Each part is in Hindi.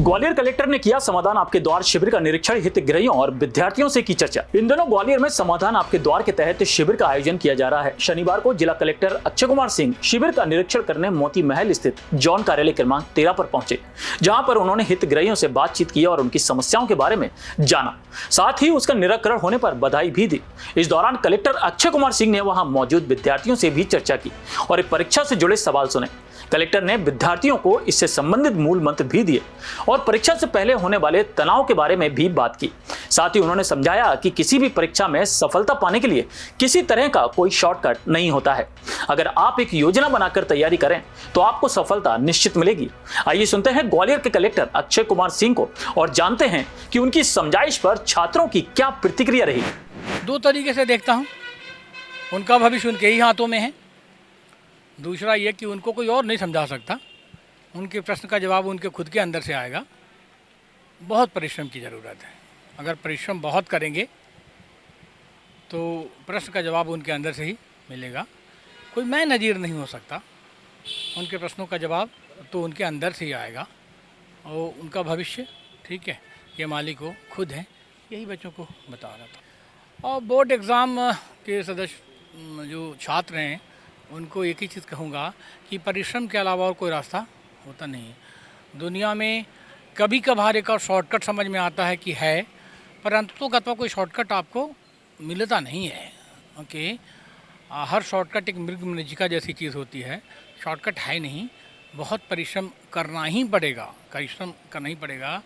ग्वालियर कलेक्टर ने किया समाधान आपके द्वार शिविर का निरीक्षण, हितग्राहियों और विद्यार्थियों से की चर्चा। इन दिनों ग्वालियर में समाधान आपके द्वार के तहत शिविर का आयोजन किया जा रहा है। शनिवार को जिला कलेक्टर अक्षय कुमार सिंह शिविर का निरीक्षण करने मोती महल स्थित जॉन कार्यालय क्रमांक 13 पर पहुंचे, जहां पर उन्होंने हितग्राहियों से बातचीत की और उनकी समस्याओं के बारे में जाना, साथ ही उसका निराकरण होने पर बधाई भी दी। इस दौरान कलेक्टर अक्षय कुमार सिंह ने वहां मौजूद विद्यार्थियों से भी चर्चा की और परीक्षा से जुड़े सवाल सुने। कलेक्टर ने विद्यार्थियों को इससे संबंधित मूल मंत्र भी दिए और परीक्षा से पहले होने वाले तनाव के बारे में भी बात की। साथ ही उन्होंने समझाया कि किसी भी परीक्षा में सफलता पाने के लिए किसी तरह का कोई शॉर्टकट नहीं होता है। अगर आप एक योजना बनाकर तैयारी करें तो आपको सफलता निश्चित मिलेगी। आइए सुनते हैं ग्वालियर के कलेक्टर अक्षय कुमार सिंह को और जानते हैं कि उनकी समझाइश पर छात्रों की क्या प्रतिक्रिया रही। दो तरीके से देखता हूँ, उनका भविष्य उनके ही हाथों में है। दूसरा ये कि उनको कोई और नहीं समझा सकता, उनके प्रश्न का जवाब उनके खुद के अंदर से आएगा। बहुत परिश्रम की ज़रूरत है। अगर परिश्रम बहुत करेंगे तो प्रश्न का जवाब उनके अंदर से ही मिलेगा। कोई मैं नज़ीर नहीं हो सकता, उनके प्रश्नों का जवाब तो उनके अंदर से ही आएगा और उनका भविष्य ठीक है, ये मालिक को खुद है, यही बच्चों को बता रहा था। और बोर्ड एग्ज़ाम के सदस्य जो छात्र हैं उनको एक ही चीज़ कहूँगा कि परिश्रम के अलावा और कोई रास्ता होता नहीं है। दुनिया में कभी कभार एक और शॉर्टकट समझ में आता है कि है, परंतु कोई शॉर्टकट आपको मिलता नहीं है। ओके, हर शॉर्टकट एक मृगमरीचिका जैसी चीज़ होती है, शॉर्टकट है नहीं। बहुत परिश्रम करना ही पड़ेगा।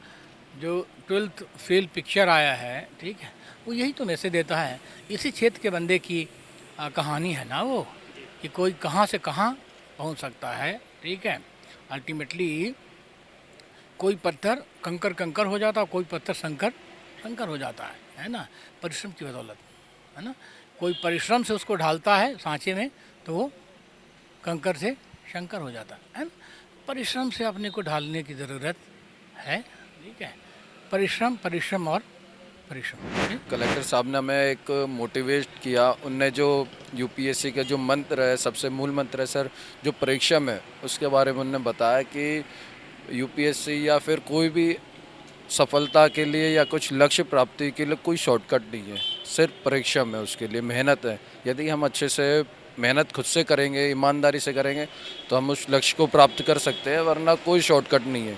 जो 12th फेल पिक्चर आया है, ठीक है, वो यही तो मैसेज देता है। इसी क्षेत्र के बंदे की कहानी है ना वो, कि कोई कहाँ से कहाँ पहुँच सकता है। ठीक है, अल्टीमेटली कोई पत्थर कंकर हो जाता है, कोई पत्थर शंकर हो जाता है ना, परिश्रम की बदौलत, है ना। कोई परिश्रम से उसको ढालता है सांचे में तो वो कंकर से शंकर हो जाता है ना। परिश्रम से अपने को ढालने की ज़रूरत है। ठीक है, परिश्रम और परिश्रम। कलेक्टर साहब ने हमें एक मोटिवेट किया। उनने जो यूपीएससी का जो मंत्र है, सबसे मूल मंत्र है सर, जो परीक्षा में, उसके बारे में उन्होंने बताया कि यूपीएससी या फिर कोई भी सफलता के लिए या कुछ लक्ष्य प्राप्ति के लिए कोई शॉर्टकट नहीं है, सिर्फ परीक्षा में उसके लिए मेहनत है। यदि हम अच्छे से मेहनत खुद से करेंगे, ईमानदारी से करेंगे तो हम उस लक्ष्य को प्राप्त कर सकते हैं, वरना कोई शॉर्टकट नहीं है।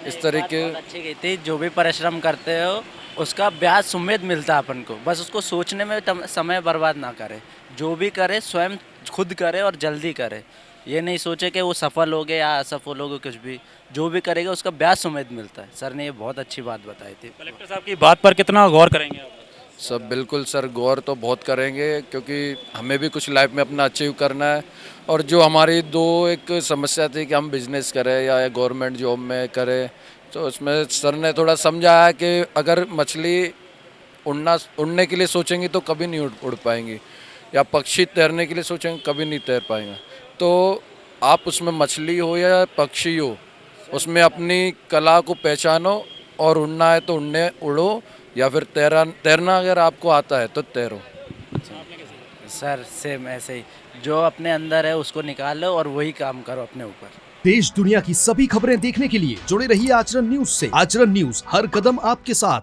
इस तरीके अच्छी गई थी, जो भी परिश्रम करते हो उसका ब्याज सुमेध मिलता है अपन को, बस उसको सोचने में समय बर्बाद ना करे। जो भी करे स्वयं खुद करे और जल्दी करे, ये नहीं सोचे कि वो सफल हो गए या असफल हो गए, कुछ भी जो भी करेगा उसका ब्याज सुमेध मिलता है। सर ने ये बहुत अच्छी बात बताई थी। कलेक्टर साहब की बात पर कितना गौर करेंगे आप? सब बिल्कुल सर, गौर तो बहुत करेंगे, क्योंकि हमें भी कुछ लाइफ में अपना अचीव करना है। और जो हमारी एक समस्या थी कि हम बिजनेस करें या गवर्नमेंट जॉब में करें, तो उसमें सर ने थोड़ा समझाया कि अगर मछली उड़ने के लिए सोचेंगी तो कभी नहीं उड़ पाएंगी, या पक्षी तैरने के लिए सोचेंगे कभी नहीं तैर पाएंगे। तो आप उसमें मछली हो या पक्षी हो, उसमें अपनी कला को पहचानो, और उड़ना है तो उड़ो, या फिर तैरना अगर आपको आता है तो तैरो। सर सेम ऐसे ही, जो अपने अंदर है उसको निकालो और वही काम करो अपने ऊपर। देश दुनिया की सभी खबरें देखने के लिए जुड़े रहिए आचरण न्यूज से। आचरण न्यूज, हर कदम आपके साथ।